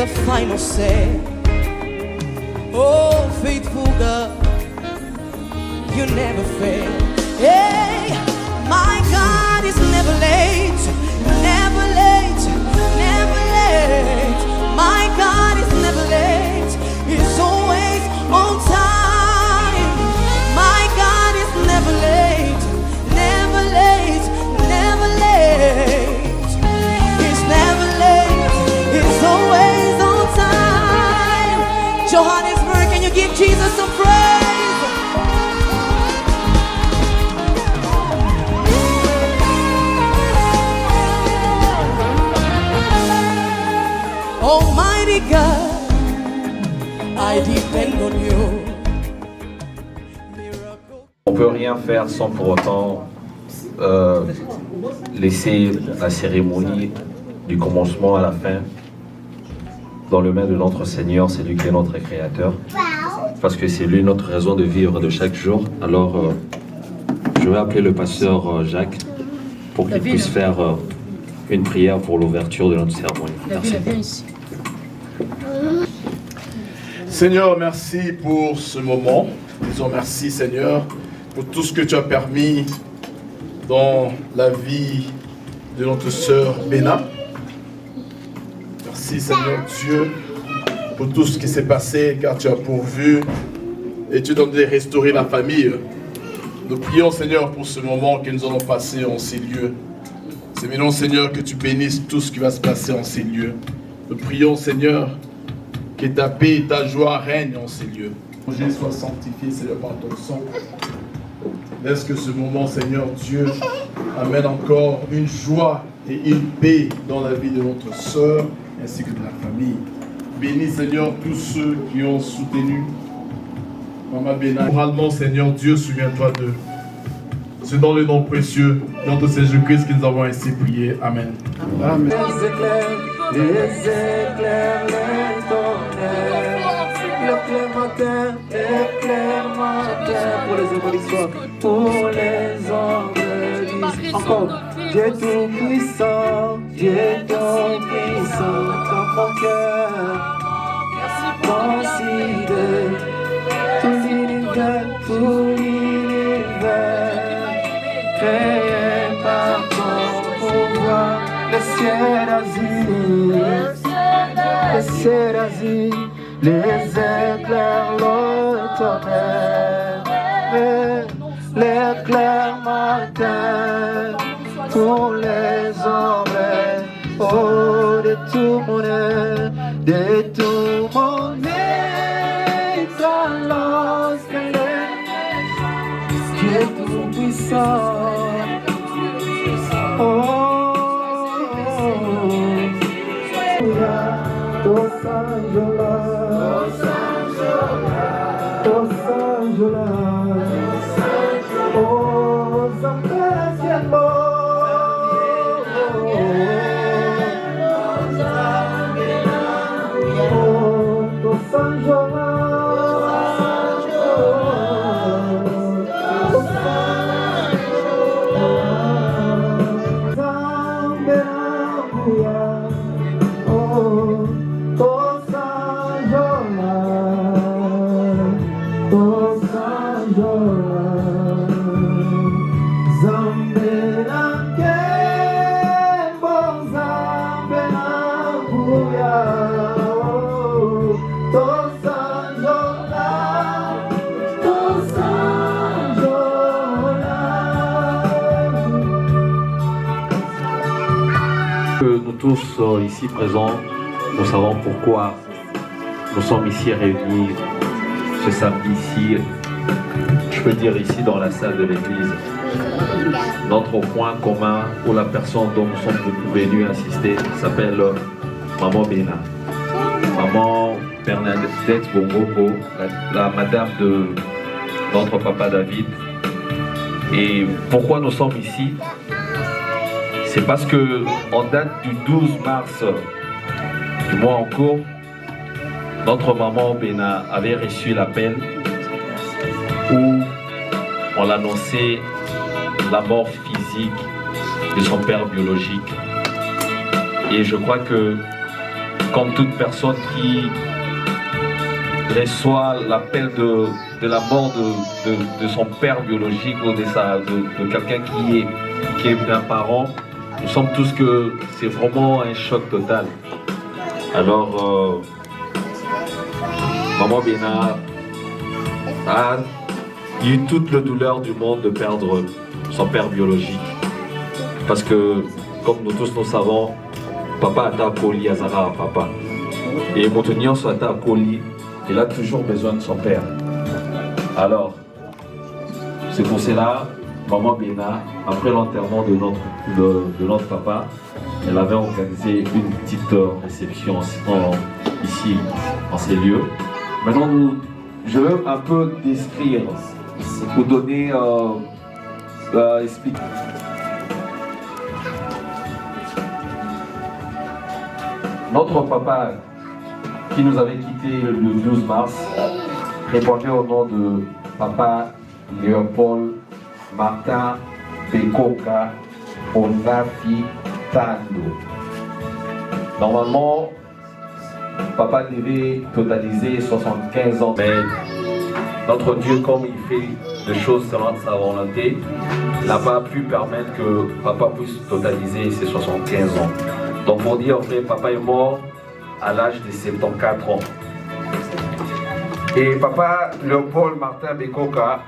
the final say. Oh, faithful God, you never fail. Hey, my God is never late, never late, never late. My God is never late, He's always on time. My God is never late, never late, never late. He's never late, He's always on time. Johannesburg, can you give Jesus some praise? Almighty God, I depend on you. On peut rien faire sans pour autant laisser la cérémonie du commencement à la fin dans les mains de notre Seigneur, c'est lui qui est notre Créateur, parce que c'est lui notre raison de vivre de chaque jour. Alors je vais appeler le pasteur Jacques pour qu'il puisse faire une prière pour l'ouverture de notre cérémonie. Merci. Seigneur, merci pour ce moment. Disons merci, Seigneur, pour tout ce que tu as permis dans la vie de notre sœur Béna. Merci, Seigneur Dieu, pour tout ce qui s'est passé, car tu as pourvu et tu as donné de restaurer la famille. Nous prions, Seigneur, pour ce moment que nous allons passer en ces lieux. C'est maintenant, Seigneur, que tu bénisses tout ce qui va se passer en ces lieux. Nous prions, Seigneur, que ta paix et ta joie règnent en ces lieux. Que Jésus soit sanctifié, Seigneur, par ton sang. Laisse que ce moment, Seigneur Dieu, amène encore une joie et une paix dans la vie de notre sœur ainsi que de la famille. Bénis, Seigneur, tous ceux qui ont soutenu Maman Béna. Moralement, Seigneur Dieu, souviens-toi d'eux. C'est dans le nom précieux de notre Seigneur Jésus-Christ que nous avons ainsi prié. Amen. Amen. Les éclairs, les tonnerres, l'éclair matin, pour les hommes d'histoire, pour les hommes d'histoire. Encore, Dieu tout-puissant, dans mon cœur, considère tout l'univers, créé par ton pouvoir. Le ciel d'Asie, les éclairs, le tonnerre, l'éclair matin, tous les hommes, oh, de tout mon être, de tout mon être, lorsque Dieu tout puissant, oh. Nous tous ici présents, nous savons pourquoi nous sommes ici réunis ce samedi-ci, je peux dire ici dans la salle de l'église. Notre point commun ou la personne dont nous sommes venus assister s'appelle Maman Béna. Maman Bernadette Bongoko, la madame de notre papa David. Et pourquoi nous sommes ici? C'est parce que en date du 12 mars du mois en cours, notre maman Béna avait reçu l'appel où on l'annonçait la mort physique de son père biologique. Et je crois que comme toute personne qui reçoit l'appel de la mort de son père biologique ou de quelqu'un qui est un parent, nous sommes tous que c'est vraiment un choc total. Alors, Maman Béna a eu toute la douleur du monde de perdre son père biologique. Parce que, comme nous tous nous savons, papa a été Koli, Azara à papa. Et Montenir soit à Koli, il a toujours besoin de son père. Alors, c'est pour cela, Maman Béna, après l'enterrement de notre papa, elle avait organisé une petite réception ici, en ces lieux. Maintenant, je veux un peu décrire, vous donner, expliquer. Notre papa, qui nous avait quitté le 12 mars, répondait au nom de Papa Léopold Martin Bekoka Onafi Tando. Normalement, papa devait totaliser 75 ans, mais notre Dieu, comme il fait des choses selon sa volonté, n'a pas pu permettre que papa puisse totaliser ses 75 ans. Donc pour dire vrai, papa est mort à l'âge de 74 ans. Et papa Léopold Martin Bekoka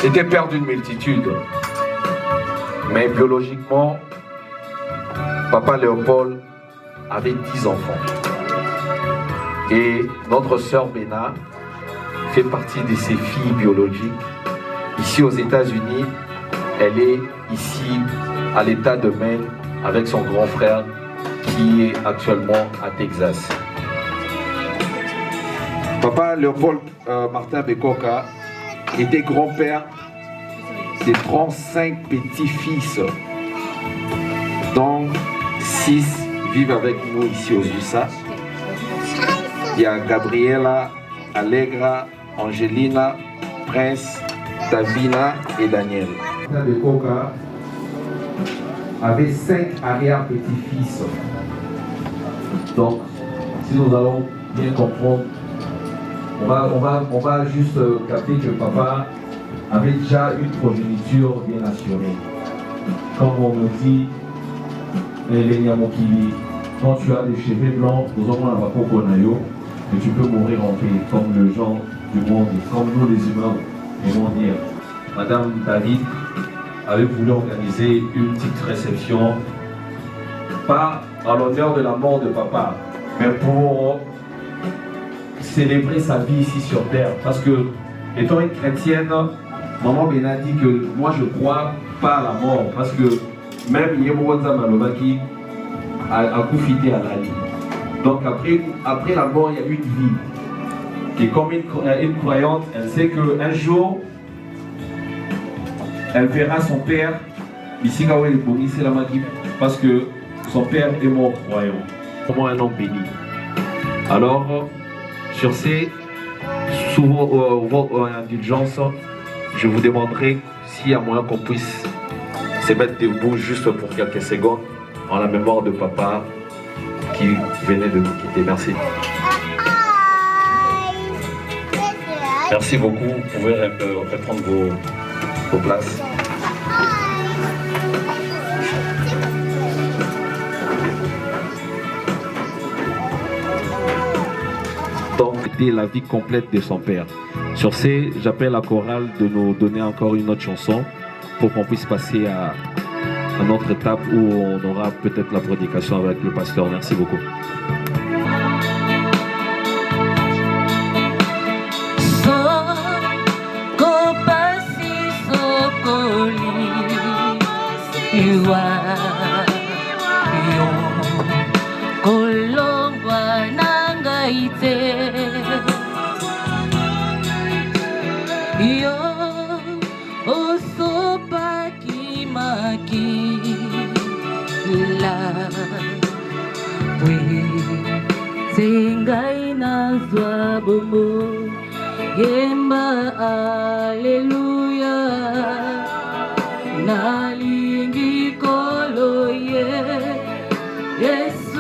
était père d'une multitude. Mais biologiquement, papa Léopold avait 10 enfants. Et notre sœur Béna fait partie de ses filles biologiques. Ici aux États-Unis, elle est ici à l'État de Maine avec son grand frère qui est actuellement à Texas. Papa Léopold Martin Bekoka était grand-père de 35 petits-fils, dont 6 vivent avec nous ici aux USA. Il y a Gabriela, Allegra, Angelina, Prince, Davina et Daniel. Bekoka avait 5 arrière-petits-fils. Donc, si nous allons bien comprendre, on va juste capter que papa avait déjà une progéniture bien assurée. Comme on me dit, quand tu as des cheveux blancs, nous avons un rapport et tu peux mourir en paix, comme le gens du monde, comme nous les humains aimons dire. Madame David avait voulu organiser une petite réception, pas en l'honneur de la mort de papa, mais pour célébrer sa vie ici sur terre. Parce que, étant une chrétienne, Maman Béna dit que moi je crois pas à la mort. Parce que même Yemouanza Malobaki a profité à la vie. Donc après la mort, il y a une vie. Et comme une croyante, elle sait qu'un jour, elle verra son père, ici c'est la magie, parce que son père est mort croyant. Comment un homme béni. Alors, sur ces, sous vos indulgences, je vous demanderai s'il y a moyen qu'on puisse se mettre debout juste pour quelques secondes en la mémoire de papa qui venait de nous quitter. Merci. Merci beaucoup. Vous pouvez reprendre vos places. Donc, c'était la vie complète de son père. Sur ce, j'appelle la chorale de nous donner encore une autre chanson pour qu'on puisse passer à notre étape où on aura peut-être la prédication avec le pasteur. Merci beaucoup. Sengai nazwa bomo yemba aleluya nalingi kolo ye Yesu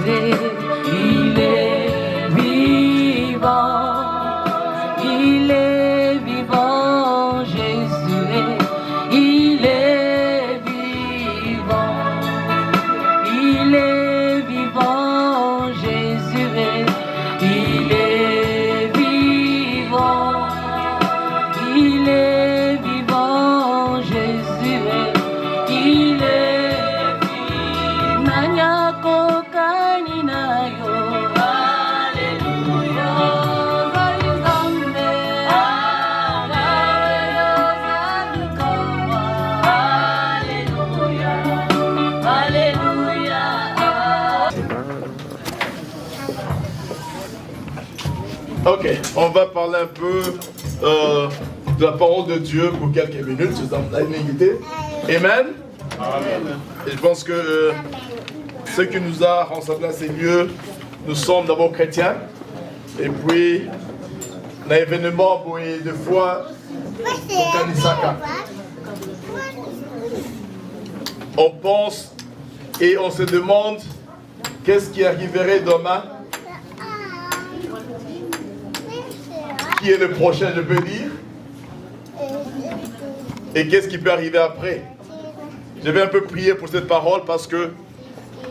Jésus, il est vivant. Il est vivant, Jésus, il est vivant. Il est vivant, Jésus, il est vivant. Il est vivant, Jésus, il est vivant. Nanya kokani na yo, Alléluia. Ok, on va parler un peu de la parole de Dieu pour quelques minutes. Je vous en invité. Amen. Amen. Et je pense que ce qui nous a rassemblés à ces lieux, nous sommes d'abord chrétiens. Et puis, l'événement pour deux fois au Kanisaka. On pense et on se demande qu'est-ce qui arriverait demain. Qui est le prochain, je peux dire. Et qu'est-ce qui peut arriver après. Je vais un peu prier pour cette parole parce que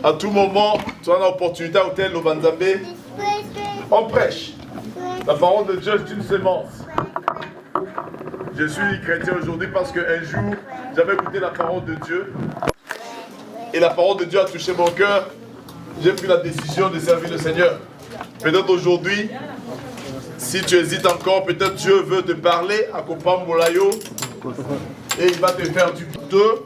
à tout moment, tu as l'opportunité à Hôtel Lobanzambé, on prêche. La parole de Dieu est une semence. Je suis chrétien aujourd'hui parce qu'un jour, j'avais écouté la parole de Dieu. Et la parole de Dieu a touché mon cœur. J'ai pris la décision de servir le Seigneur. Peut-être aujourd'hui, si tu hésites encore, peut-être Dieu veut te parler à Kopa Molayo et il va te faire du deux.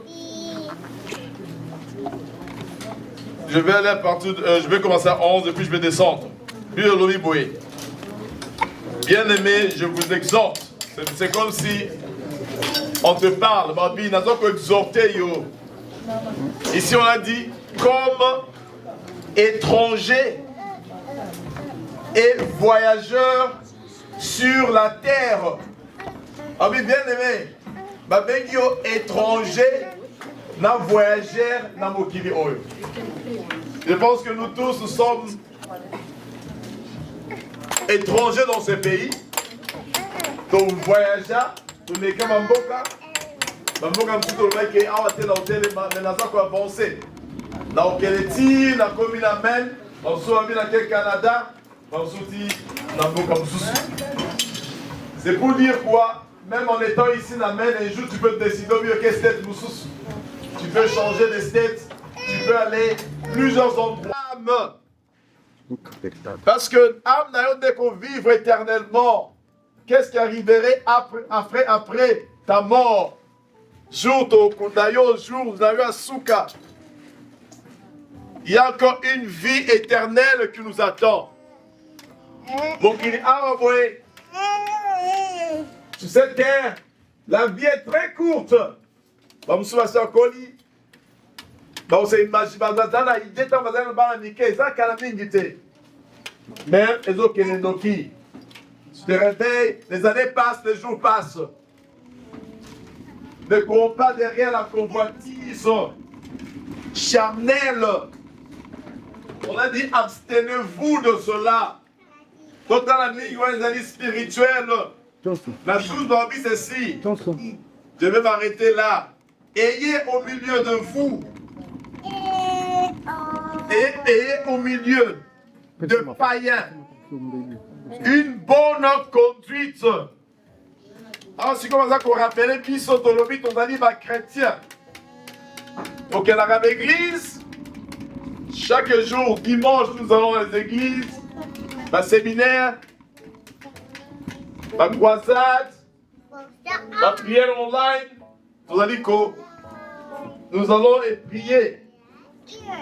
Je vais aller à partir je vais commencer à 11 et puis je vais descendre. Bien aimé, je vous exhorte. C'est comme si on te parle. Ici on a dit comme étranger et voyageur sur la terre. Ah oui, bien aimé. Étranger, na voyageur, na mokili oyo. Je pense que nous tous sommes étrangers dans ce pays. Donc voyageurs, nous n'est qu'à Mamboka. Mamboka mtuto le mec est awaté na hôtel mais n'a pas avancé. Na okeleti, na commune amen, on soit bien à Canada. C'est pour dire quoi? Même en étant ici, un jour tu peux te décider au mieux qu'est-ce que tu peux changer de state, tu peux aller plusieurs endroits. Parce que âme n'a pas qu'on vivre éternellement. Qu'est-ce qui arriverait après ta mort? Jour au Kundayo, jour à Souka. Il y a encore une vie éternelle qui nous attend. Sur cette terre, la vie est très courte. Mais tu te réveilles, les années passent, les jours passent. Ne courons pas derrière la convoitise charnelle. On a dit abstenez-vous de cela. Donc dans la vie, les années spirituelles, la chose dans la vie c'est si. Je vais m'arrêter là. Ayez au milieu de vous. Et ayez au milieu de païens une bonne conduite. Alors si comme ça qu'on rappelle, puis sont dans le but, on a dit chrétien. Donc à la église, chaque jour, dimanche, nous allons à l'église, ma séminaire, ma croisade, ma prière online. Nous allons dire nous allons prier.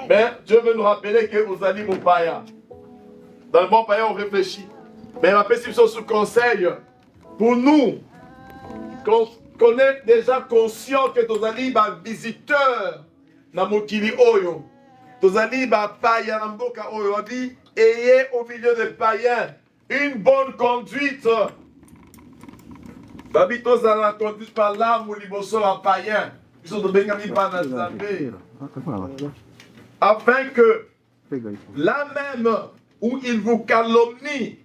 Mais Dieu veut nous rappeler que vous allez mon païen. Dans le monde païen, on réfléchit. Mais ma perception sous conseil, pour nous, qu'on est déjà conscient que nous allons visiteurs dans Mokili Oyo. Nous allons païen dans Mboka Oyo. Ayez au milieu des païens une bonne conduite. Babitos dans la conduite par l'âme ou liboso en païen. Ils sont de Bengami Banazambé. Afin que là même où ils vous calomnient,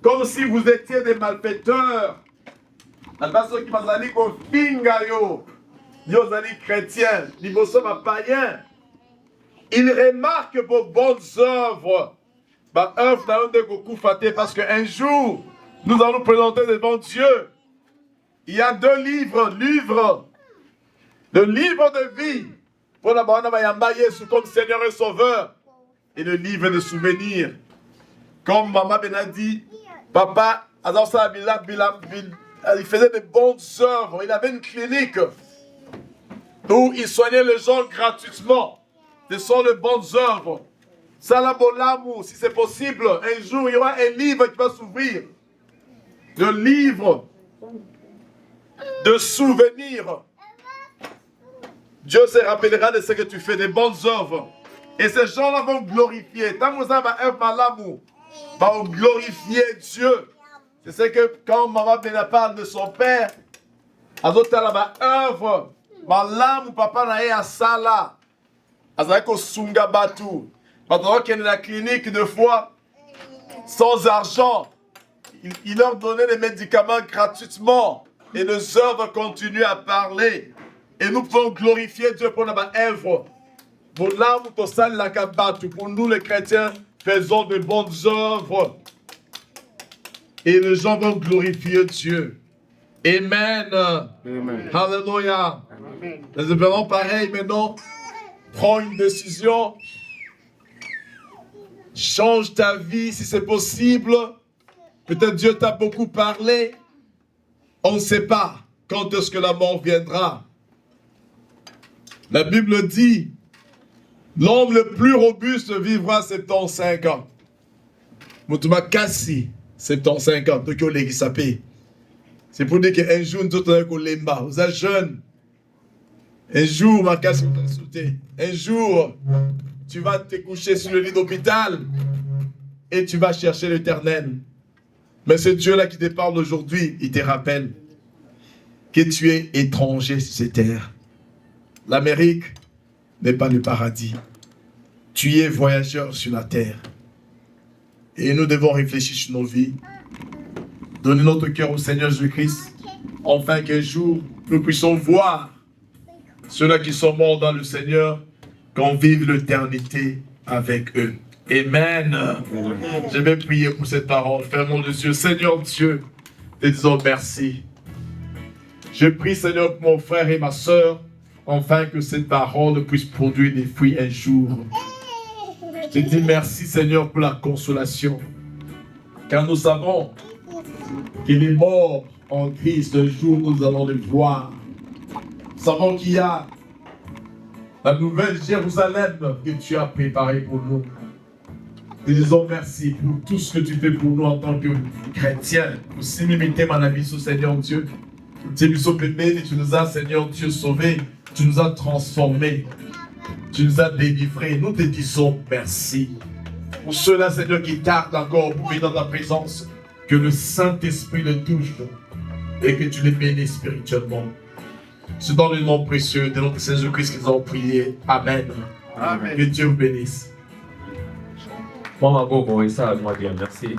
comme si vous étiez des malfaiteurs. Ceux qui m'ont chrétiens, païens, ils remarquent vos bonnes œuvres. Parce qu'un jour, nous allons présenter devant Dieu. Il y a 2 livres. Le livre de vie pour la comme Seigneur et Sauveur. Et le livre de souvenirs. Comme Maman Ben a dit, papa, il faisait de bonnes œuvres. Il avait une clinique où il soignait les gens gratuitement. Ce sont les bonnes œuvres. Salabolamu, si c'est possible, un jour il y aura un livre qui va s'ouvrir. Le livre de souvenirs. Dieu se rappellera de ce que tu fais, des bonnes œuvres. Et ces gens-là vont glorifier. Tant que vous avez un malamu, vont glorifier Dieu. C'est ce que quand maman Bena parle de son père, azotala ba œuvre, malamu papa na ye asala, azako sunga batu, pendant qu'il est dans la clinique de foi, sans argent, il leur donnait les médicaments gratuitement et les œuvres continuent à parler. Et nous pouvons glorifier Dieu pour notre œuvre. Pour nous les chrétiens, faisons de bonnes œuvres. Et les gens vont glorifier Dieu. Amen. Amen. Alléluia. Nous devons pareil maintenant. Prends une décision. Change ta vie si c'est possible. Peut-être Dieu t'a beaucoup parlé. On ne sait pas quand est-ce que la mort viendra. La Bible dit, l'homme le plus robuste vivra 75 ans. Moutuma Kassi, 75 ans. C'est pour dire qu'un jour, vous êtes jeune. Un jour, ma casse va sauter. Un jour, tu vas te coucher sur le lit d'hôpital et tu vas chercher l'Éternel. Mais ce Dieu-là qui te parle aujourd'hui, il te rappelle que tu es étranger sur cette terre. L'Amérique n'est pas le paradis. Tu es voyageur sur la terre. Et nous devons réfléchir sur nos vies. Donner notre cœur au Seigneur Jésus-Christ. Afin qu'un jour, nous puissions voir ceux-là qui sont morts dans le Seigneur, qu'on vive l'éternité avec eux. Amen. Je vais prier pour cette parole. Fermons les yeux. Seigneur Dieu, te disons merci. Je prie, Seigneur, pour mon frère et ma soeur, afin que cette parole puisse produire des fruits un jour. Je te dis merci, Seigneur, pour la consolation. Car nous savons qu'il est mort en Christ. Un jour, nous allons le voir. Nous savons qu'il y a la nouvelle Jérusalem que tu as préparée pour nous. Nous disons merci pour tout ce que tu fais pour nous en tant que chrétiens. Pour s'imiter, mon ami, Seigneur Dieu. Tu nous as, Seigneur Dieu, sauvés. Tu nous as transformés. Tu nous as délivrés. Nous te disons merci. Pour ceux-là, Seigneur, qui tardent encore pour venir dans ta présence, que le Saint-Esprit les touche et que tu les bénisses spirituellement. C'est dans le nom précieux de notre Seigneur Jésus-Christ qu'ils ont prié. Amen. Amen. Que Dieu vous bénisse. Merci.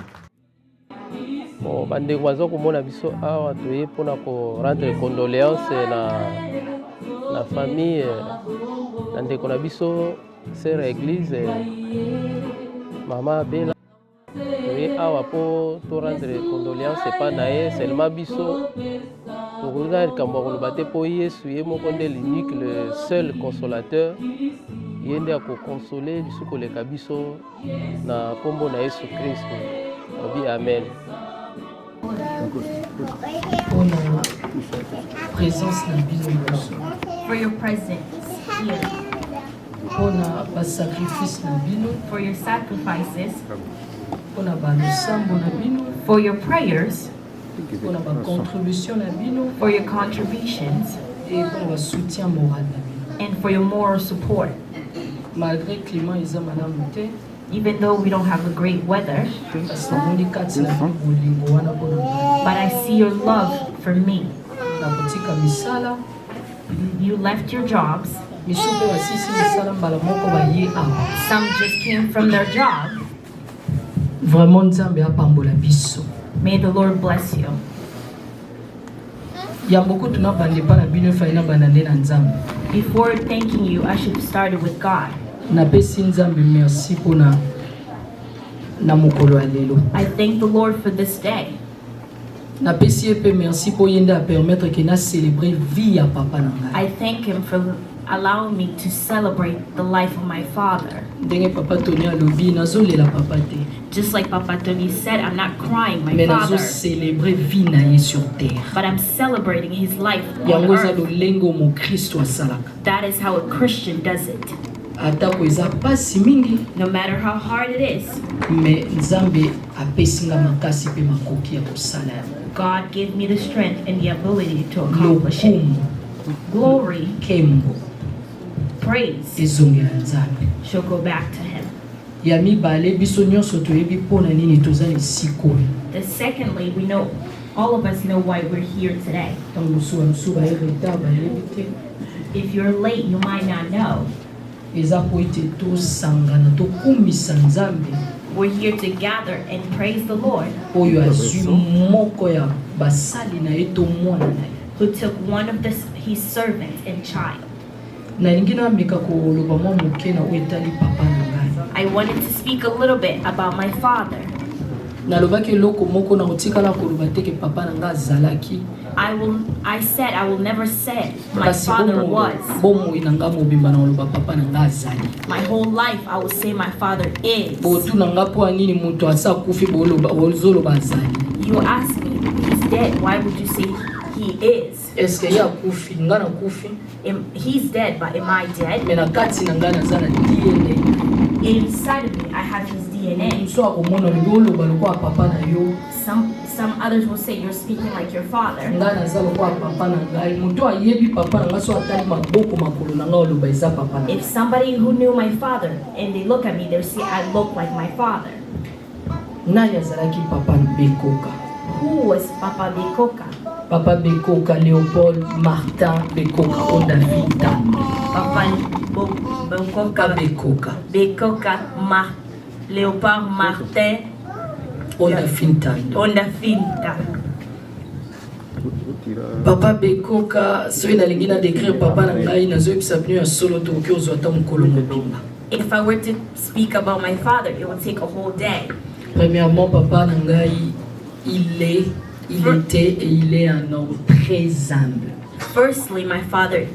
Bon, bandeko bazo komona biso awa toye pona ko rendre condoléances na famille na ndeko na biso sœur église Mama Bella. Toye awa po to rendre condoléances pas na ye seulement biso to regarder kambo ko bate po Yesu ye moko nde l'unique, le seul consolateur. Yende a consoler biso ko leka biso na kombo na Yesu Christ. Obi amen. For your presence here. For your sacrifices. For your prayers. For your contributions. And for your moral support. Even though we don't have a great weather, but I see your love for me. You left your jobs Some just came from their job. Vraiment Nzambe apambola biso. May the Lord bless you. Ya mboko tunabande pa na bino faina banande na Nzambe. Before thanking you, I should have started with God. Na pesi Nzambe merci pona na mokolo alelo. I thank the Lord for this day. Na pesi epe merci po yenda permettre que na célébrer vie ya papa na ngai. I thank him for allowing me to celebrate the life of my father. Ndenge papa Tony alobi nazolela papa te. Just like Papa Tony said, I'm not crying my Mais nazo father, célébrer vie na ye sur terre. but I'm celebrating his life on Yango za earth. lolengo mo Kristo asalaka. That is how a Christian does it. Atako eza pasi mingi, No matter how hard it is, mais Nzambe apesi nga makasi pe makoki ya kosala yango. God gave me the strength and the ability to accomplish it. Lokumu, Glory, kembo, praise ezongela Nzambe. shall go back to him. Ya mibale biso nyonso toyebi mpona nini toza esika oyo. The secondly, we know, all of us know why we're here today. Ntango mosusu baye retard bayebi te. If you're late, you might not know. Eza po ete tosangana tokumisa Nzambe We're here to gather and praise the Lord, oyo azwi moko ya basali na ye to mwana na ye. who took one of his servants and child. Nalingi nameka koloba mwa moke na oyo etali papa na ngai. I wanted to speak a little bit about my father. Nalobaki eloko moko na kotikala koloba teke papa na ngai azalaki. I said I will never say my Kasi father was. bomoi na ngai mobimba na koloba papa na ngai azali. My whole life I will say my father is. Botu na ngai po anini moto asa kufi bozoloba azali. You ask me, he's dead. Why would you say he is? Eske ye akufi ngai nakufi? He's dead, but am I dead? Me na kati na ngai naza na DNA. Inside of me, I have his DNA. So akomona olingi oloba lokola papa na yo. Some others will say you're speaking like your father. Ngai naza lokola papa na ngai. Moto ayebi papa na ngai so atali maboko makolo na ngai oloba eza papa na ngai. If somebody who knew my father and they look at me, they'll say I look like my father. Nani azalaki papa Bekoka? Who was Papa Bekoka? Papa Bekoka, Léopold Martin Bekoka, Onda Vita. Papa Papa Bekoka, Bekoka, Léopard Martin, Onda Finta. Onda Finta. Papa Bekoka, soki nalingi na décrire papa na ngai nazoyebisa bino ya solo tokoki ozwa ata mokolo mobimba. If I were to speak about my father, it would take a whole day. Premièrement, papa na ngai, il était et il est un homme très humble. Firstly, my father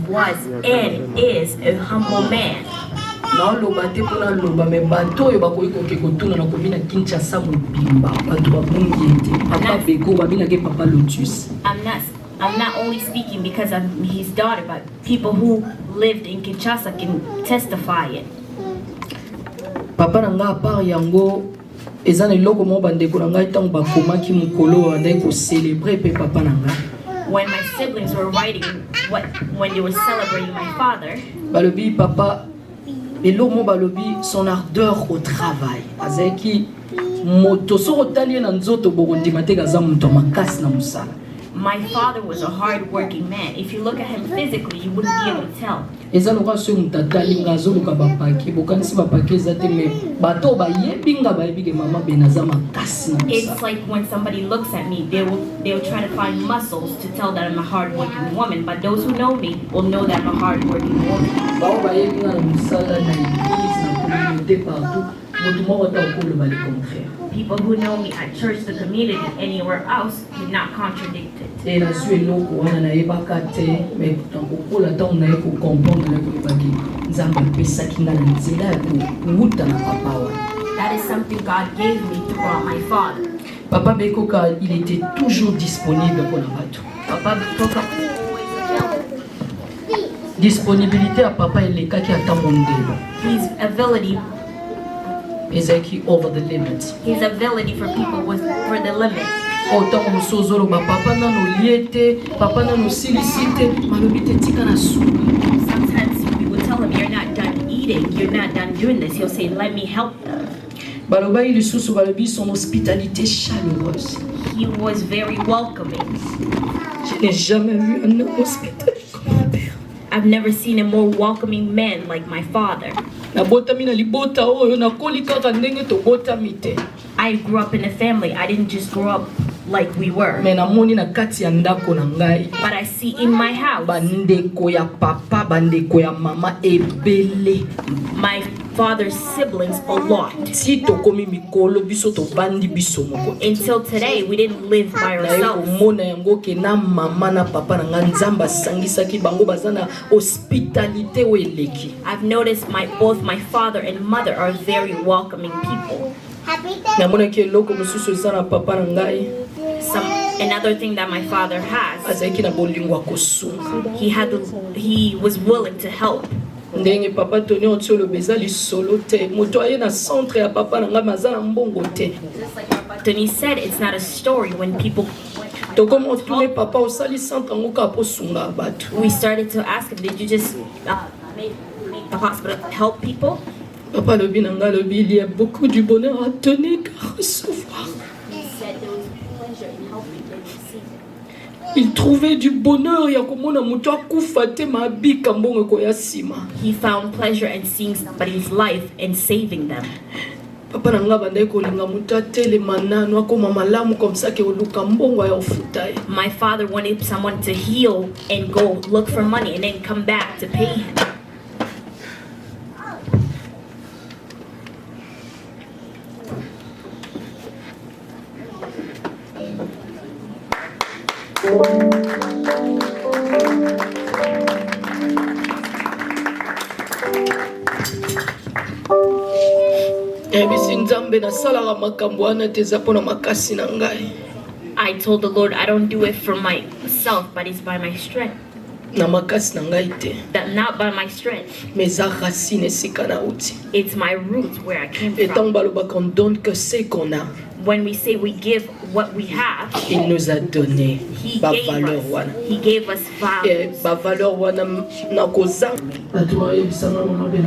was, and is a humble man. naoloba te mpona loba me bato oyo bakoki koke kotuna na komi na Kinshasa mobimba bato babungi ete papa Beko babinaki papa Lotus. I'm not only speaking because I'm his daughter, but people who lived in Kinshasa can testify it. Papa na nga apart yango eza na eloko mo bandeko na ngai ntango bakomaki mokolo bandaki kocelebre pe papa na nga. When my siblings were writing when they were celebrating my father, balobi papa eloko mo balobi son ardeur au travail azalaki moto soko otali ye na nzoto bokondima te aza moto makasi na mosala. My father was a hard-working man. If you look at him physically, you wouldn't be able to tell. Eza lokola soki moto atali nga azoluka bapaki bokanisi bapaki eza te me bato bayebi nga bayebi ke mama bene aza makasi na It's mosala. like when somebody looks at me, they will try to find muscles to tell that I'm a hard-working woman. But those who know me will know that I'm a hard-working woman. Bao bayebi nga na mosala na église na communauté partout moto moko ata okoloba le contraire. People who know me at church, the community, anywhere else, did not contradict it. E nazwi eloko wana nayebaka te me nakokola ntango naye kocomprendre na kolobaki nzambe apesaki nga na nzela ya kowuta na papa wana. That is something God gave me throughout my father. Papa Bekoka, il était toujours disponible pour la bateau. Papa Bekoka was always available. Disponibilité à papa elekaki ata mondelo. His ability Over the limit. His ability for people was for the limit. Autant mosusu ozoloba papa nano lie te papa nano silisi te malobi te tika na suka. Sometimes we would tell him, you're not done eating, you're not done doing this. He'll say, let me help them. Balobaki lisusu balobi son hospitalité chaleureuse. He was very welcoming. Je n'ai jamais vu un homme hospitalier comme mon père. I've never seen a more welcoming man like my father. I grew up in a family. I didn't just grow up like we were. But I see in my house my father's siblings a lot. Until today, we didn't live by ourselves. I've noticed both my father and mother are very welcoming people. Another thing that my father has, he was willing to help. Ndenge papa Tony Otsolo bezali solo te moto ayena centre ya papa nga mazana mbongo te. Tony said it's not a story when people to comme otune papa osali centre ngoka po sunga batu. We started to ask him, did you just make the hospital help people? Papa lobi nanga lobi il y a beaucoup du bonheur à donner qu'à recevoir. He said there was pleasure in helping and receiving. Il trouvait du bonheur ya komona mutu akufa te mabika mbongo ko ya sima. He found pleasure in seeing somebody's life and saving them. Papa nanga bandai ko linga mutu atele manano akoma malamu comme ça ke oluka mbongo ya ofuta. My father wanted someone to heal and go look for money and then come back to pay him. I told the Lord I don't do it for myself, but it's by my strength. That not by my strength. It's my roots where I came from. When we say we give what we have, il nous a donné ba valeur wana. He gave us values. Ba valeur wana na koza.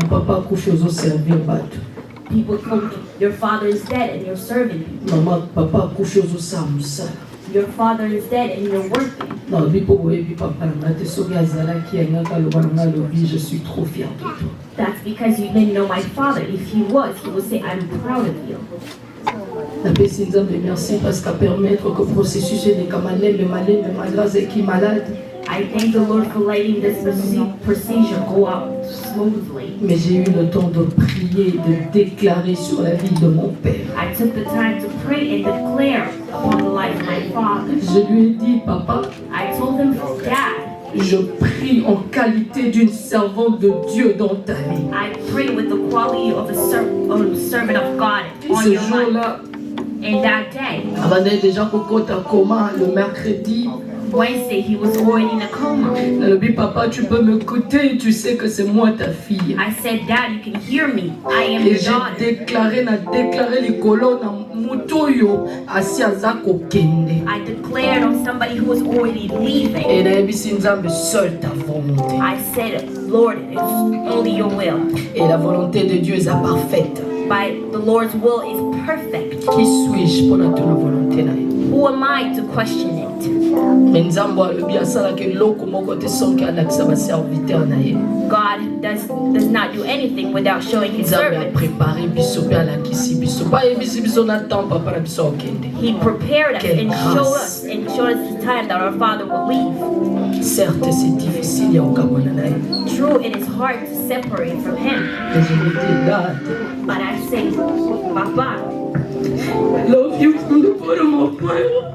Papa kufi ozo servir batu. People come, your father is dead and you're serving him. Mama papa kufi ozo samusa. Your father is dead and you're working. Non, bipo boyebi papa na te soki azalaki ngaka loba na lobi je suis trop fier de toi. That's because you didn't know my father. If he would say I'm proud of you. Merci parce qu'à permettre que le processus de Kamalem, le malin, le malgrâce qui est malade. I thank the Lord for letting this procedure go out smoothly. Mais j'ai eu le temps de prier, de déclarer sur la vie de mon père. I took the time to pray and declare upon the life of my father. Je lui ai dit, papa. I told him, Dad. Je prie en qualité d'une servante de Dieu dans ta vie. I pray with the quality of a servant of God on ce your jour-là, in that day. Avant d'être déjà cocotte à coma le mercredi. Wednesday, he was already in a coma. Le dit, papa, tu peux m'écouter, tu sais que c'est moi ta fille. I said, Dad, you can hear me. I am your daughter. Et j'ai déclaré les colonnes à mutoyo asi azako kende. I declared on somebody who was already leaving. Et na yebisi nzambe seul ta volonté. I said, Lord, it's only your will. Et la volonté de Dieu est parfaite. By the Lord's will is perfect. Qui suis-je pour notre volonté là? Who am I to question it? God does not do anything without showing his servant. He prepared us and showed us the time that our father will leave. True, it is hard to separate from him. But I say, Papa, love you from the bottom of my heart.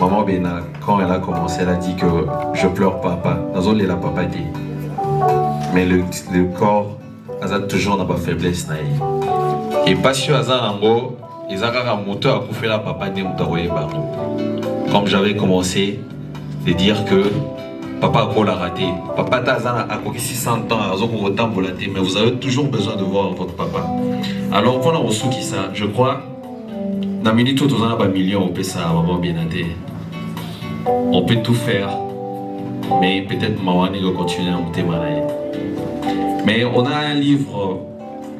Maman Bena, quand elle a commencé, elle a dit que je pleure papa. Dans la papa dit. Mais le corps, a toujours n'a pas faiblesse. Et pas sûr Azanango, ils ont un moteur à couper la papa de comme j'avais commencé de dire que papa a raté. Papa Tazana a coqué 600 ans, mais vous avez toujours besoin de voir votre papa. Alors quand on a reçu qui ça, je crois, dans la minute où on a un million, on peut ça, maman Benate. On peut tout faire, mais peut-être maman va continuer à monter malade. Mais on a un livre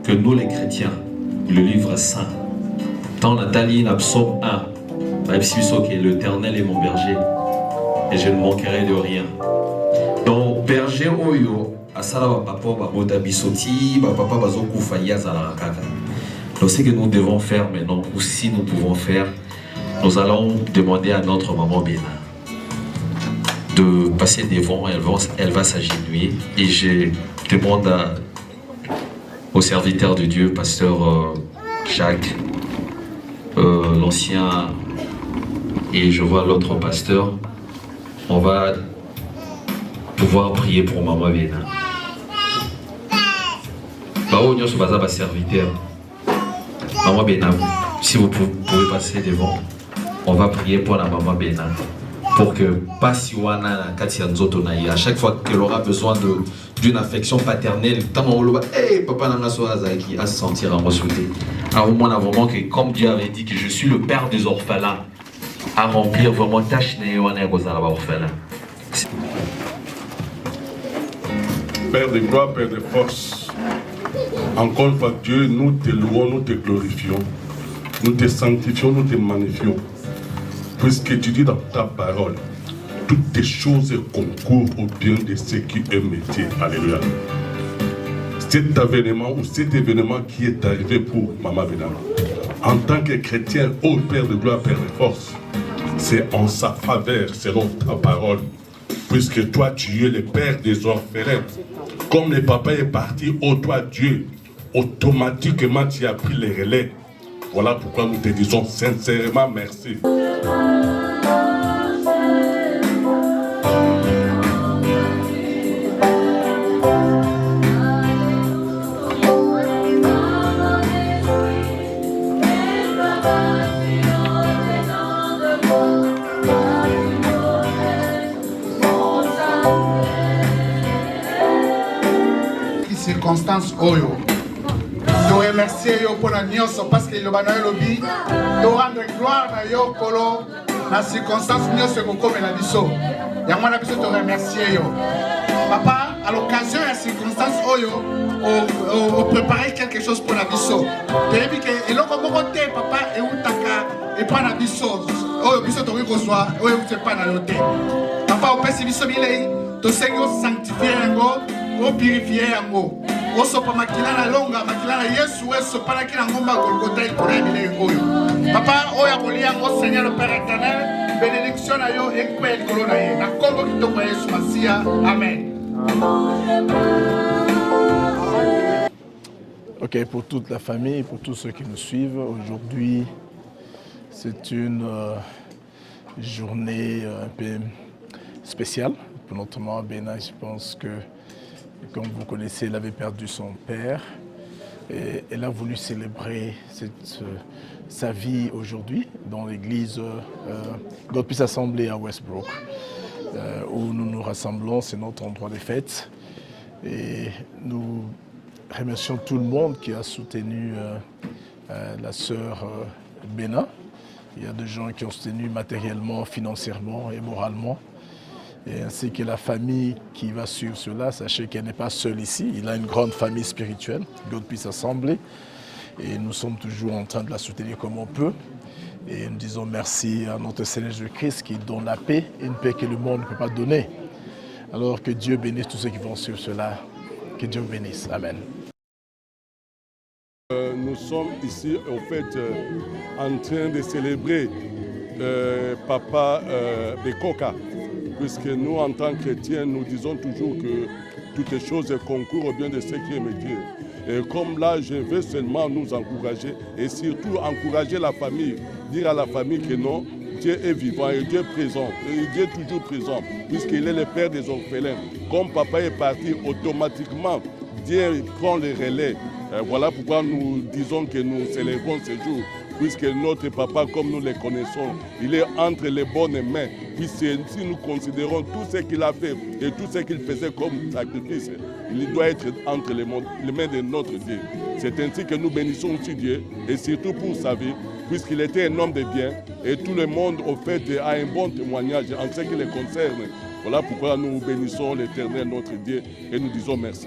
que nous les chrétiens, le livre saint, dans Nathalie, dans Psaume 1, l'Éternel est mon berger, et je ne manquerai de rien. Donc, berger oyo, asala papa babota bisoti, papa bazoku fayaz à la kaka. Donc, ce que nous devons faire maintenant, ou si nous pouvons faire, nous allons demander à notre maman Bena de passer devant, elle va s'agenouiller, et je demande au serviteur de Dieu, pasteur Jacques, l'ancien, et je vois l'autre pasteur, on va pouvoir prier pour maman Bena. Bao Nyo Sobaza, serviteur. Maman Bena, si vous pouvez passer devant, on va prier pour la maman Bena. Pour que pas si à chaque fois qu'elle aura besoin d'une affection paternelle, papa n'a à se sentir en ressoudé. Alors moi, on a vraiment que, comme Dieu avait dit que je suis le père des orphelins, à remplir vraiment tâche orphelin. Père de gloire, Père de force, encore une fois Dieu, nous te louons, nous te glorifions, nous te sanctifions, nous te magnifions. Puisque tu dis dans ta parole, toutes tes choses concourent au bien de ceux qui aiment Dieu. Alléluia. Cet événement qui est arrivé pour Maman Bena, en tant que chrétien, ô Père de gloire, Père de force, c'est en sa faveur, selon ta parole. Puisque toi, tu es le Père des orphelins. Comme le papa est parti, ô toi Dieu, automatiquement tu as pris les relais. Voilà pourquoi nous te disons sincèrement merci. Circonstance Oyo. Je remercie yo pour la nyonso parce que le bana lobby de rendre gloire na yo kolo na circonstance nyonso ko comme la biso. Ya mwana biso te remercier yo. Papa, à l'occasion de la circonstance Oyo, on préparait quelque chose pour la biso. Tebi ke eloko moko te papa e utaka et pas la biso. Oyo biso to ko zwa, oyo te pas na yote. Papa o pesi biso bilei, to sengo sanctifier ngo, o purifier ngo. Osopa makila na longa, makila na Yesu, osopa na kila ngomba Golgotha ikoremi le ngoyo. Papa, oya kolia ngo Seigneur le Père éternel, bénédiction na yo ekwe likolo na ye. Na kombo kitoko ya Yesu Masia. Amen. Ok, pour toute la famille et pour tous ceux qui nous suivent, aujourd'hui, c'est une journée un peu spéciale pour notre maman Bena. Je pense que, comme vous connaissez, elle avait perdu son père Et elle a voulu célébrer sa vie aujourd'hui dans l'église God Peace Assembly à Westbrook, où nous nous rassemblons, c'est notre endroit de fête. Et nous remercions tout le monde qui a soutenu la sœur Bénin. Il y a des gens qui ont soutenu matériellement, financièrement et moralement. Et ainsi que la famille qui va suivre cela, sachez qu'elle n'est pas seule ici. Il a une grande famille spirituelle, God Peace Assembly. Et nous sommes toujours en train de la soutenir comme on peut. Et nous disons merci à notre Seigneur Jésus-Christ qui donne la paix, une paix que le monde ne peut pas donner. Alors que Dieu bénisse tous ceux qui vont suivre cela. Que Dieu vous bénisse. Amen. Nous sommes ici en fait en train de célébrer Papa Bekoka, puisque nous en tant que chrétiens nous disons toujours que toutes les choses concourent au bien de ceux qui aiment Dieu. Et comme là je veux seulement nous encourager et surtout encourager la famille, dire à la famille que non, Dieu est vivant et Dieu est présent, et Dieu est toujours présent, puisqu'il est le père des orphelins. Comme papa est parti, automatiquement Dieu prend le relais. Voilà pourquoi nous disons que nous célébrons ce jour, puisque notre papa, comme nous le connaissons, il est entre les bonnes mains. Puisque si nous considérons tout ce qu'il a fait et tout ce qu'il faisait comme sacrifice, il doit être entre les mains de notre Dieu. C'est ainsi que nous bénissons aussi Dieu, et surtout pour sa vie, puisqu'il était un homme de bien, et tout le monde, au fait, a un bon témoignage en ce qui le concerne. Voilà pourquoi nous bénissons l'Éternel, notre Dieu, et nous disons merci.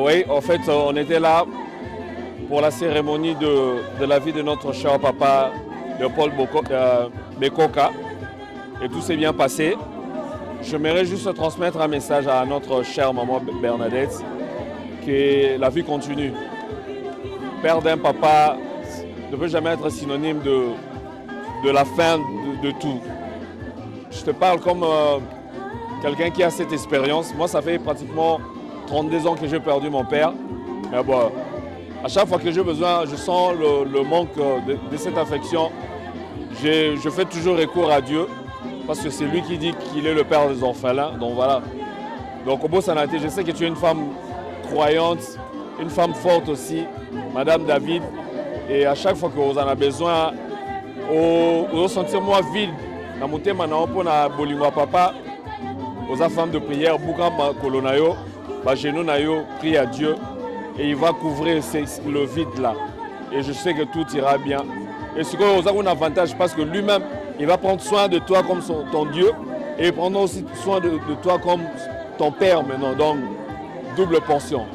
Oui, en fait, on était là pour la cérémonie de la vie de notre cher papa Léopold Bekoka. Et tout s'est bien passé. J'aimerais juste transmettre un message à notre chère maman Bernadette, que la vie continue. Perdre un papa ne peut jamais être synonyme de la fin de tout. Je te parle comme quelqu'un qui a cette expérience. Moi, ça fait pratiquement 32 ans que j'ai perdu mon père. Mais bon, à chaque fois que j'ai besoin, je sens le manque de cette affection. Je fais toujours recours à Dieu, parce que c'est lui qui dit qu'il est le père des orphelins. Donc voilà. Donc Obo Sanate, je sais que tu es une femme croyante, une femme forte aussi, Madame David. Et à chaque fois que vous en avez besoin, vous sentir moi vide. Dans mon thème, pour na bolingwa papa, aux femmes de prière, Boukam Kolonayo, Bajenou Nayo, prie à Dieu et il va couvrir le vide là. Et je sais que tout ira bien. Et ce qu'on a un avantage parce que lui-même, il va prendre soin de toi comme ton Dieu et il prendra aussi soin de toi comme ton père maintenant. Donc, double portion.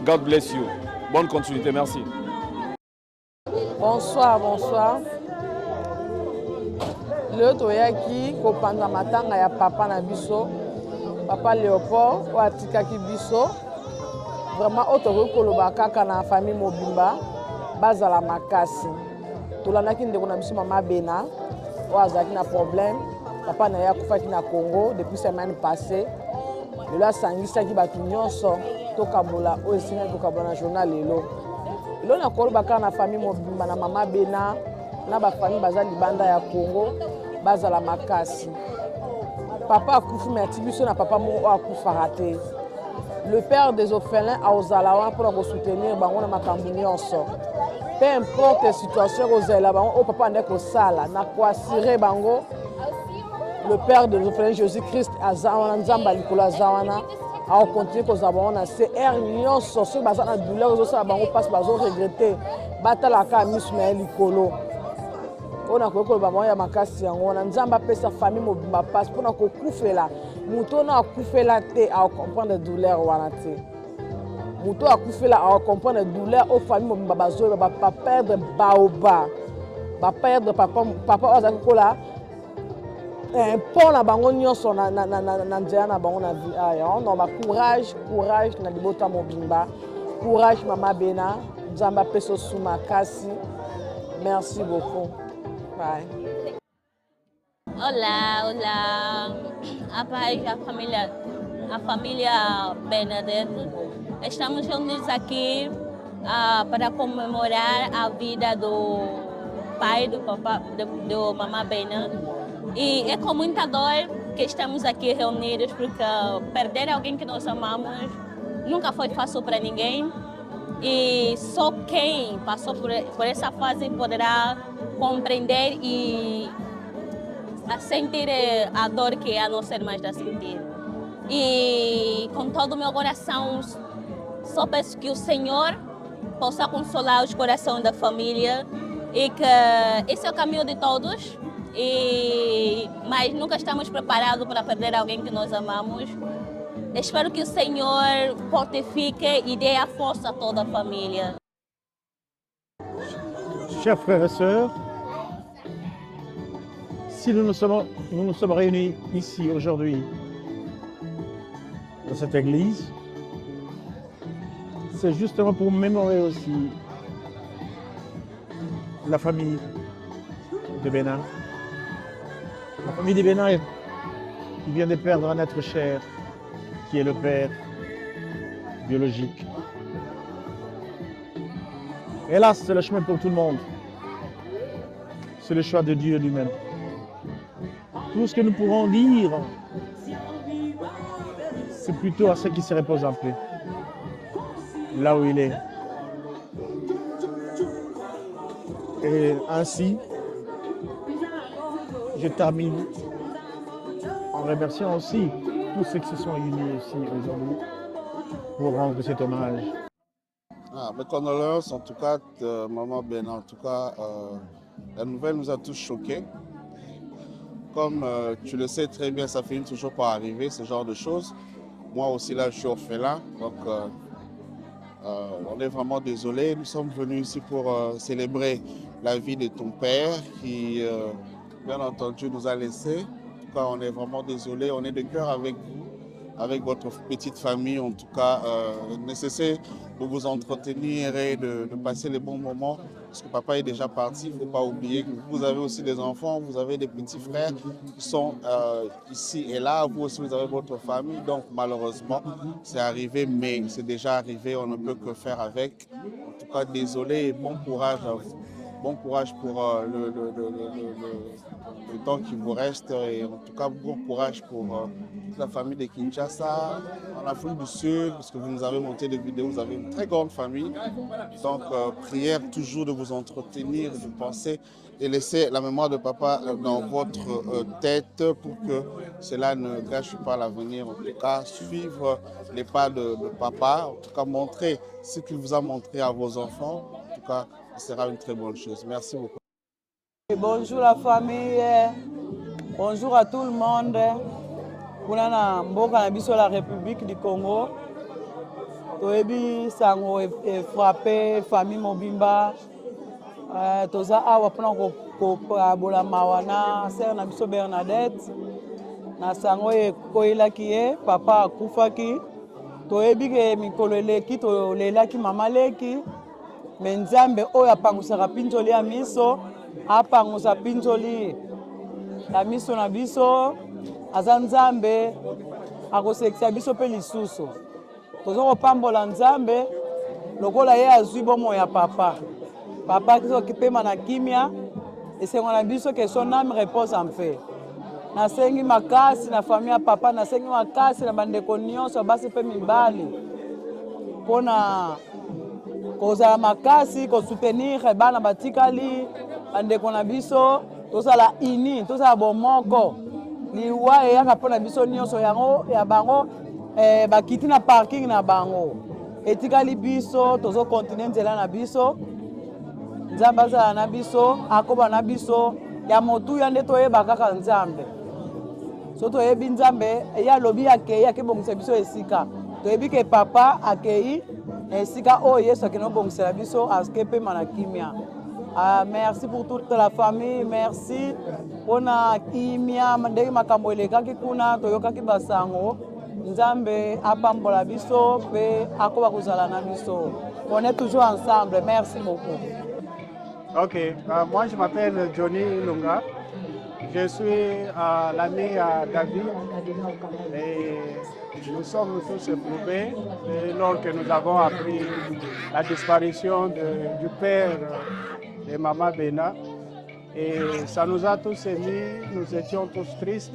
God bless you. Bonne continuité, merci. Bonsoir, bonsoir. Le toyaki kopanda matanga ya papa na biso. Papa Léopold, ou atikaki biso. Vraiment, otokoki koloba kaka na famille mobimba, bazala makasi. Tolandaki ndeko na biso mama Bena, ou azalaki na problème. Papa na ye akufaki na Congo depuis semaine passée. Lelo asangisaki bato nyonso tokabola oyo esengaki kokabola na journal lelo. Lelo nakoloba kaka na famille mobimba na mama Bena, na bafamille baza libanda ya Congo, bazala makasi. Papa akufi mais atibiso na papa moko akufaka te. Le père des orphelins a ozala pour soutenir bango na makambo nyonso. Peu importe la situation ozela bango o papa ndeko sala na ko assurer bango. Le père des orphelins Jésus-Christ azawana nzamba likolo azawana a continuer kozaba na CR nyonso so baza na douleur ozosala bango passe bazo regretter batalaka misu na likolo. On a compris que ya makasi yango na nzamba pesa famille mobimba passe pour na kokufela muto na akufela te a comprendre douleur wana te muto akufela a comprendre douleur au famille mobimba bazo ba perdre baoba ba perdre papa azaki kola pour na bango nyonso na nzela na bango na vie aya on ba courage na libota mobimba courage mama Bena nzamba pesa suma kasi merci beaucoup. Bye. Olá, a paz, a família Bernadette. Estamos juntos aqui para comemorar a vida do pai do papá, do mamá Bena. E é com muita dor que estamos aqui reunidos, porque perder alguém que nós amamos nunca foi fácil para ninguém. E só quem passou por essa fase poderá compreender e sentir a dor que a nossa irmã está a sentir. E com todo o meu coração só peço que o Senhor possa consolar os corações da família e que esse é o caminho de todos, mas nunca estamos preparados para perder alguém que nós amamos. Espero que o Senhor fortifique e dê a força a toda a família. Chers frères et sœurs, si nous nous sommes réunis ici aujourd'hui, dans cette église, c'est justement pour mémorer aussi la famille de Bénin. La famille de Bénin qui vient de perdre un être cher, qui est le père biologique. Hélas, c'est le chemin pour tout le monde. C'est le choix de Dieu lui-même. Tout ce que nous pourrons dire, c'est plutôt à ceux qui se reposent en paix, là où il est. Et ainsi, je termine en remerciant aussi tous ceux qui se sont unis aussi aujourd'hui pour rendre cet hommage. Mes condoléances en tout cas de Maman Bénin. En tout cas, la nouvelle nous a tous choqués. Comme tu le sais très bien, ça finit toujours par arriver, ce genre de choses. Moi aussi là, je suis orphelin, donc on est vraiment désolé. Nous sommes venus ici pour célébrer la vie de ton père qui, bien entendu, nous a laissés. En tout cas, on est vraiment désolé. On est de cœur avec vous, avec votre petite famille. En tout cas, nécessaire de vous entretenir et de passer les bons moments. Parce que papa est déjà parti, il ne faut pas oublier que vous avez aussi des enfants, vous avez des petits frères qui sont ici et là. Vous aussi, vous avez votre famille. Donc, malheureusement, c'est arrivé, mais c'est déjà arrivé. On ne peut que faire avec. En tout cas, désolé et bon courage à vous. Bon courage pour le temps qui vous reste et en tout cas bon courage pour toute la famille de Kinshasa, en Afrique du Sud, parce que vous nous avez monté des vidéos, vous avez une très grande famille. Donc prière toujours de vous entretenir, de penser et laisser la mémoire de papa dans votre tête pour que cela ne gâche pas l'avenir. En tout cas, suivre les pas de papa, en tout cas montrer ce qu'il vous a montré à vos enfants. En tout cas, ce sera une très bonne chose. Merci beaucoup. Bonjour la famille, bonjour à tout le monde. Kuna na mboka na biso la République du Congo. Toyebi sango frappé famille Mobimba. Toza awa pona ko abola mawana sœur na biso Bernadette. Na sango koyelaki ye papa akufaki. Toyebi ke mikolo eleki tolelaki mama leki. Me Nzambe oyo apangusaka pinzoli ya miso apangusa pinzoli ya miso na biso aza Nzambe akosekisa biso mpe lisusu toza kopambola Nzambe lokola ye azwi bomoi ya papa kiso pema na kimia esengo na biso ke son âme repose en paix. Nasengi makasi na famille ya papa, nasengi makasi na bandeko nyonso basi mpe mibali mpona kozala makasi kosoutenir bana batikali bandeko na biso tozala ini tozala bomoko liwa eyaka mpona biso nyonso yango ya bango bakiti na parking na bango etikali biso tozokontinue nzela na biso Nzambe azala na biso akoba na biso ya motuya nde toyeba kaka Nzambe so toyebi Nzambe eya alobi akei akebongisa biso esika toyebi ke papa akei esika oyo Yesu akende obongisela biso aske pema na kimia. Merci pour toute la famille, merci mpona kimia ndenge makambo elekaki kuna toyokaki basango Nzambe apambola biso mpe akoba kozala na biso. On est toujours ensemble, merci beaucoup. Ok, moi je m'appelle Johnny Lunga. Je suis l'ami à David et nous sommes tous éprouvés lors que nous avons appris la disparition du père de Maman Bénin. Et ça nous a tous émis, nous étions tous tristes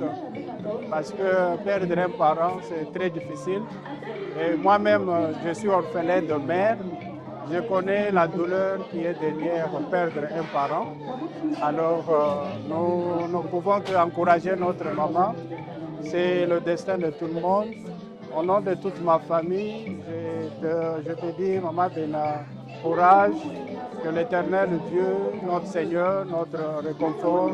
parce que perdre un parent c'est très difficile. Et moi-même je suis orphelin de mère. Je connais la douleur qui est derrière perdre un parent. Alors, nous ne pouvons qu'encourager notre maman. C'est le destin de tout le monde. au nom de toute ma famille, je te dis, Maman Bena, courage, que l'Éternel Dieu, notre Seigneur, notre réconfort,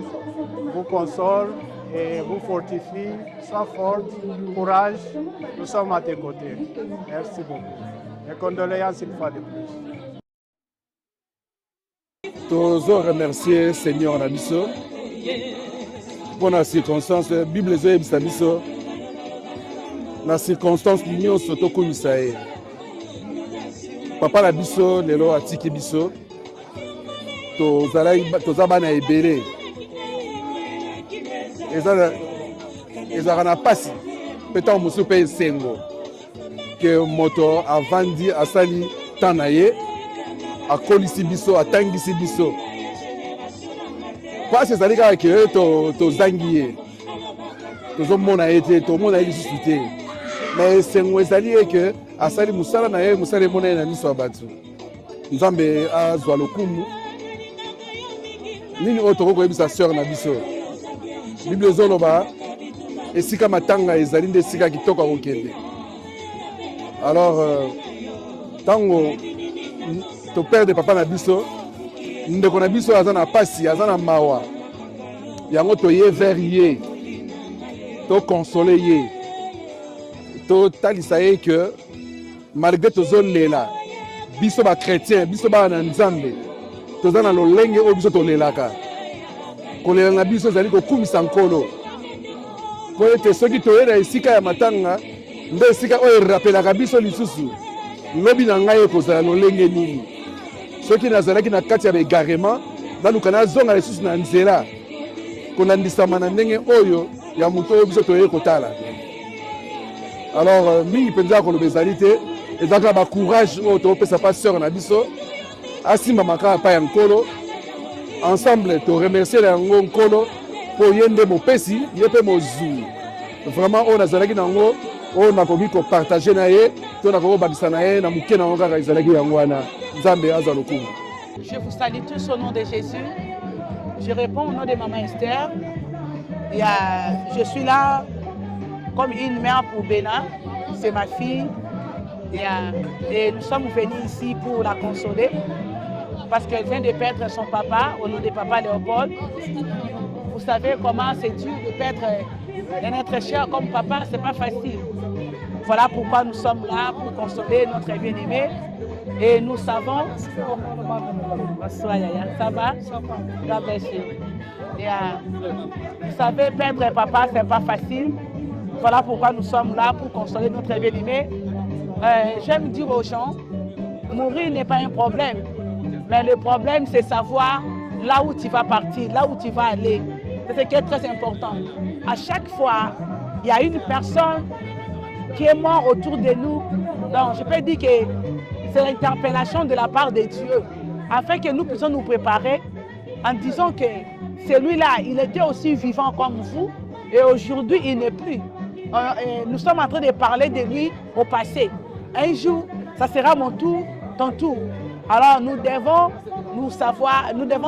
vous console et vous fortifie. Sois forte, courage, nous sommes à tes côtés. Merci beaucoup. Et condoléances une fois de plus. Tozo remercier Seigneur na biso pour la circonstance Bible ezobisa biso na circonstance nyonso tokomisa ye. Papa na biso lelo atiki biso toza bana ebele ezalaka na pasi mpe mosusu mpe esengo ke moto avandi asali temps na ye akolisi biso atangisi biso pasi ezali kaka ke tozangi ye tozomona ye te tomona ye lisusu te me esengo ezali ye ke asali mosala na ye mosala emona ye na miso ya bato nzambe azwa lokumu nini oyo tokoki koyebisa sœur na biso bible ezoloba esika matanga ezali nde esika kitoko akokende alors ntango toperde papa na biso ndeko na biso aza na pasi aza na mawa yango toye vers ye tokonsole ye totalisa ye ke malgré tozolela biso bakretien biso bana na nzambe toza na lolenge oyo biso tolelaka kolela na biso ezali kokumisa nkolo po ete soki toye na esika ya matanga nde esika oyo erapelaka biso lisusu lobi na ngai ekozala lolenge nini soki nazalaki na kati ya begarement naluka nazonga lisusu na nzela kolandisama na ndenge oyo ya moto oyo biso toye kotala. Alors mingi mpenza ya koloba ezali te ezalaka bacourage oyo topesa pa sœur na biso asimbamaka pa ya nkolo ensemble toremercier yango nkolo mpo ye nde mopesi ye mpe mozwi vraiment oyo nazalaki nango oyo nakoki kopartage na ye to nakoki kobakisa na ye na moke nango kaka ezalaki yango wana nzambe azwa lokumu. Je vous salue tous au nom de Jésus. Je réponds au nom de Maman Esther. Je suis là comme une mère pour Bena, c'est ma fille. Et nous sommes venus ici pour la consoler parce qu'elle vient de perdre son papa au nom de papa Léopold. Vous savez comment c'est dur de perdre un être cher comme papa, c'est pas facile. Voilà pourquoi nous sommes là pour consoler notre bien-aimé. Et nous savons, ça va? Vous savez, perdre papa, c'est pas facile. Voilà pourquoi nous sommes là pour consoler notre bien-aimé. J'aime dire aux gens, mourir n'est pas un problème. Mais le problème, c'est savoir là où tu vas partir, là où tu vas aller. C'est ce qui est très important. À chaque fois, il y a une personne qui est morte autour de nous. Donc, je peux dire que c'est l'interpellation de la part de Dieu, afin que nous puissions nous préparer en disant que celui-là, il était aussi vivant comme vous, et aujourd'hui, il n'est plus. Nous sommes en train de parler de lui au passé. Un jour, ça sera mon tour, ton tour. Alors nous devons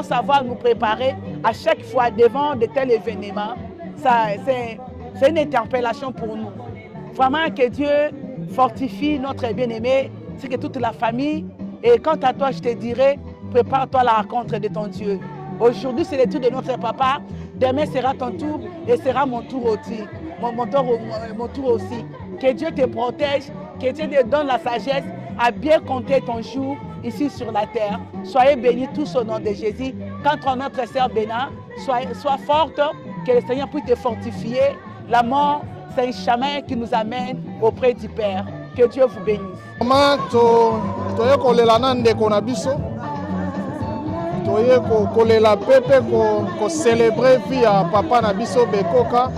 savoir nous préparer à chaque fois devant de tels événements. C'est une interpellation pour nous. Vraiment que Dieu fortifie notre bien-aimé, c'est que toute la famille. Et quant à toi, je te dirais, prépare-toi à la rencontre de ton Dieu. Aujourd'hui, c'est le tour de notre papa. Demain sera ton tour et sera mon tour aussi. Mon tour aussi. Que Dieu te protège, que Dieu te donne la sagesse à bien compter ton jour ici sur la terre. Soyez bénis tous au nom de Jésus. Quant à notre sœur Bena, sois forte, que le Seigneur puisse te fortifier. La mort, c'est un chemin qui nous amène auprès du Père. Que Dieu vous bénisse. Maman, toye kolela na ndeko na biso. Toye kolela pepe ko célébrer vie à papa na biso Bekoka.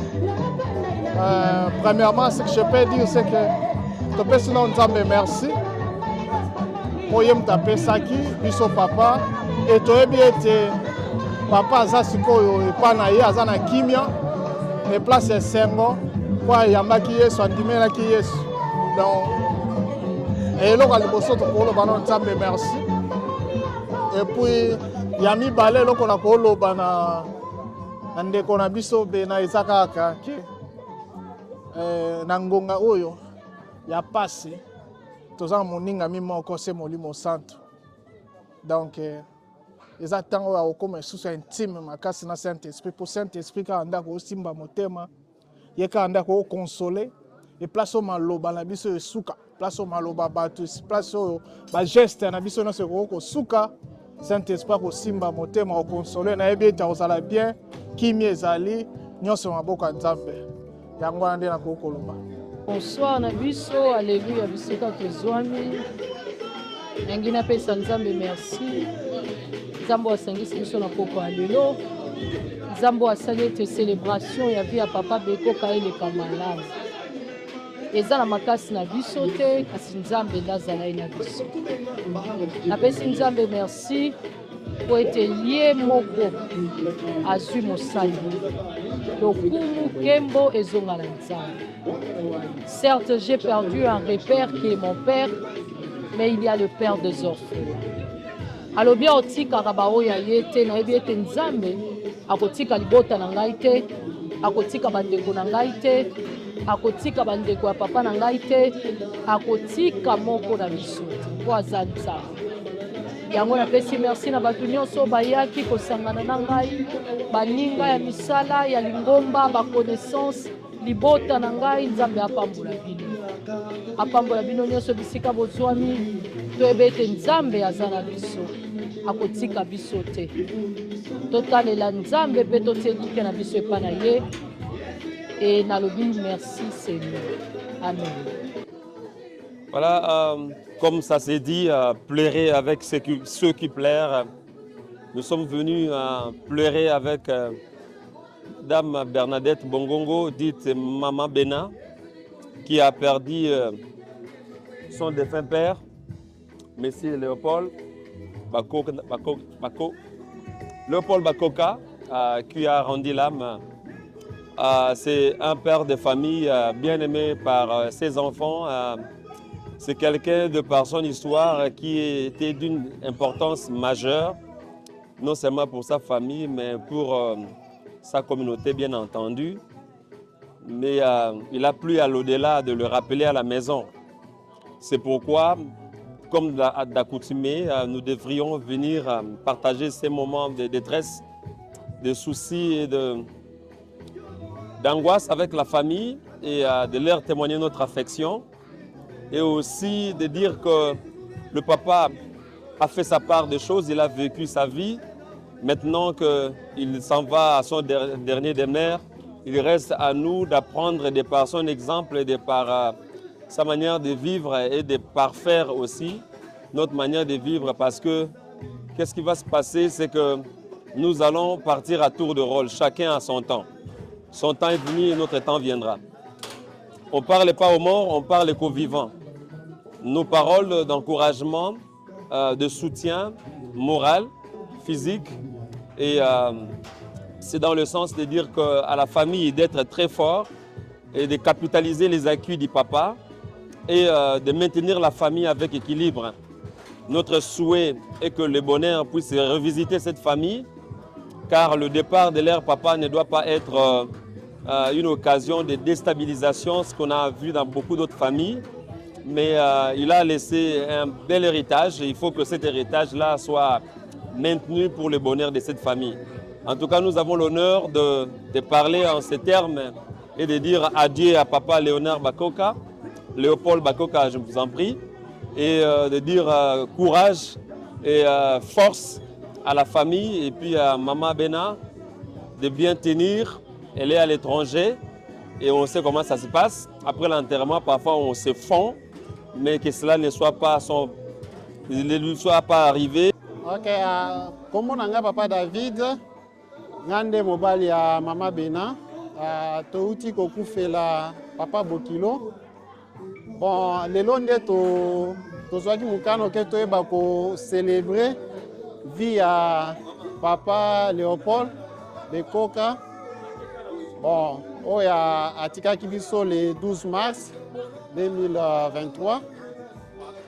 Premièrement, ce que je peux dire, c'est que tu peux sinon Nzambe merci. Pour m'taper saki biso papa et toye bien te papa aza sikoyo epana ye aza na kimia et place esengo kwa yambaki Yesu andimelaki Yesu. Donc et là, merci. Et puis, il y a mis balai, là, qu'on a collé, qu'on a biso, Bena, Isaka, Nangonga, Oyo. ya pasi toza moninga mi moko se molimo santo donc eza ntango ya kokoma lisusu intime makasi na Saint-Esprit mpo Saint-Esprit kaka ndako osimba motema ye kaka ndako okonsole e place oyo maloba na biso esuka place oyo maloba bato place oyo bageste na biso nyonso ekoki kosuka Saint-Esprit akosimba motema okonsole nayebi ete akozala bien kimi ezali nyonso maboko ya Nzambe yango wana nde nakoki koloba. Bonsoir na biso, alléluia biso kaka ezwami. Nangi napesa Nzambe merci. Nzambe asangisi biso na poko ya lelo. Nzambe asali ete célébration ya vie ya papa Bekoka eleka malamu. Eza na makasi na biso te kasi Nzambe ndazala na biso. Napesi Nzambe merci po ete ye moko azwi mosali. Lokumu kembo ezonga na Nzambe. Certes, j'ai perdu un repère qui est mon père, mais il y a le père des orphelins. Alobia otika rabao ya yete na ebi ete Nzambe akotika libota na ngai te, akotika bandeko na ngai te, akotika bandeko ya papa na ngai te, akotika moko na biso te po aza Nzambe. Yango napesi merci na bato nyonso bayaki kosangana na ngai, baninga ya misala ya lingomba baconnaissance libota na ngai. Nzambe apambola bino nyonso bisika bozwami toyebe ete Nzambe aza na biso akotika biso te totalela Nzambe mpe totelike na biso epa na ye e nalobi merci Seigneur. Amen. Voilà, comme ça s'est dit, pleurer avec ceux qui pleurent. Nous sommes venus pleurer avec Dame Bernadette Bongongo, dite Maman Bena, qui a perdu son défunt père, Monsieur Léopold Bakoka, qui a rendu l'âme. C'est un père de famille bien aimé par ses enfants. C'est quelqu'un de par son histoire qui était d'une importance majeure, non seulement pour sa famille, mais pour sa communauté, bien entendu. Mais il a plu à l'au-delà de le rappeler à la maison. C'est pourquoi, comme d'accoutumé, nous devrions venir partager ces moments de détresse, de soucis et d'angoisse avec la famille et de leur témoigner notre affection. Et aussi de dire que le papa a fait sa part des choses, il a vécu sa vie. Maintenant qu'il s'en va à son dernier des mers, il reste à nous d'apprendre de par son exemple et de par sa manière de vivre et de parfaire aussi notre manière de vivre. Parce que qu'est-ce qui va se passer, c'est que nous allons partir à tour de rôle, chacun à son temps. Son temps est venu et notre temps viendra. On ne parle pas aux morts, on parle qu'aux vivants. Nos paroles d'encouragement, de soutien moral, physique, et c'est dans le sens de dire à la famille d'être très fort et de capitaliser les acquis du papa et de maintenir la famille avec équilibre. Notre souhait est que le bonheur puisse revisiter cette famille, car le départ de leur papa ne doit pas être une occasion de déstabilisation, ce qu'on a vu dans beaucoup d'autres familles. Mais il a laissé un bel héritage et il faut que cet héritage-là soit maintenu pour le bonheur de cette famille. En tout cas, nous avons l'honneur de parler en ces termes et de dire adieu à papa Léonard Bakoka, Léopold Bakoka, je vous en prie, et de dire courage et force à la famille et puis à Maman Bena de bien tenir. Elle est à l'étranger et on sait comment ça se passe. Après l'enterrement, parfois on se fond, mais que cela ne soit pas arrivé. Ok, comme on a papa David, ngande mobali ya Mama Bena, touti kokufela papa Bokilo. Bon, lelo nde tozwaki mukano ke toyeba ko célébrer vie ya papa Léopold Bekoka. Bon, oya atikaki biso le 12 mars 2023.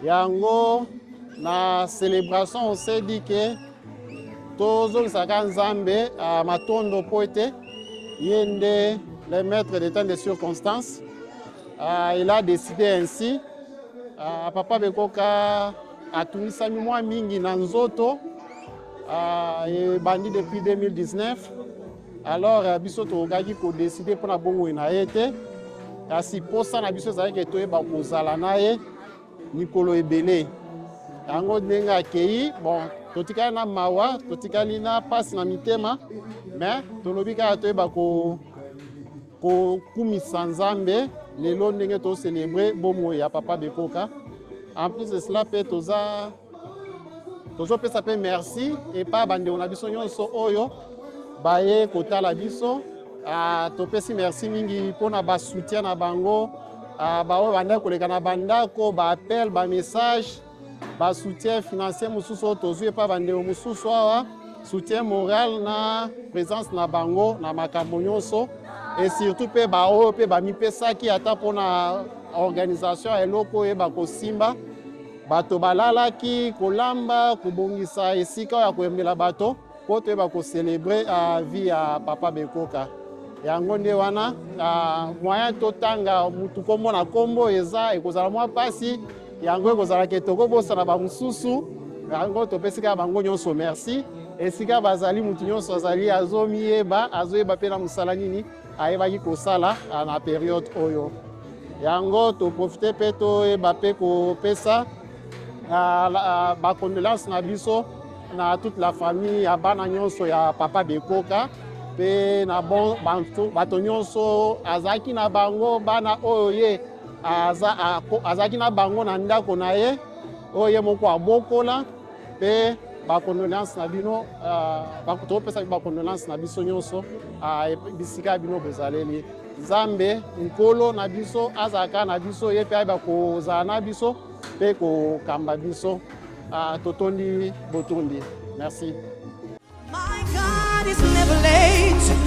Yango na célébration on s'est dit que tozolisa Nzambe à matondo po ete yende le maître des temps de circonstances Il a décidé ainsi. Papa Bekoka a tumisami mwa mingi na nzoto et bandi depuis 2019. Alors biso tokaki ko décider pour na bongo na yete. Kasi posa na biso zaki to e ba kozala na ye Nikolo ebele. Yango ndenge akei bon totikali na mawa, totikali na pasi na mitema, mais tolobi kaka toyeba ko kumisa Nzambe lelo ndenge to célébrer bomoi ya Papa Bekoka. En plus de cela pe tozopesa pe merci et pas bandeko na biso nyonso oyo baye kotala biso. Topesi merci mingi mpona basoutien na bango, baoyo banda koleka na bandako, baappel, bamessage, basoutien financier mosusu oyo tozwi epa bandeko mosusu awa, soutien moral na présence na bango na makambo nyonso, et surtout mpe baoyo mpe bamipesaki ata mpona organisation ya eloko oyo bakosimba bato balalaki kolamba kobongisa esika oyo ya koyembela bato mpo toyeba kocelebre vie ya Papa Bekoka. Yango nde wana moyen totanga mutu kombo na kombo eza ekozala mwa pasi, yango ekozala ke tokobosana bamosusu, yango topesika bango nyonso merci. Esika bazali mutu nyonso azali azomiyeba, azoyeba mpe na mosala nini ayebaki kosala na periode oyo. Yango toprofite mpe toyeba mpe kopesa bacondoléance na biso na toute la famille ya bana nyonso ya Papa Bekoka. Pe na bon bato nyonso azaki na bango bana oyo ye azaki na bango na ndako na ye oyo ye moko abokola pe bacondoléance na bino topesa bacondoléance na biso nyonso bisika bino bozaleli. Nzambe nkolo na biso azaka na biso ye pe ayeba kozala na biso pe kokamba biso totondi botondi. Merci. God is never late.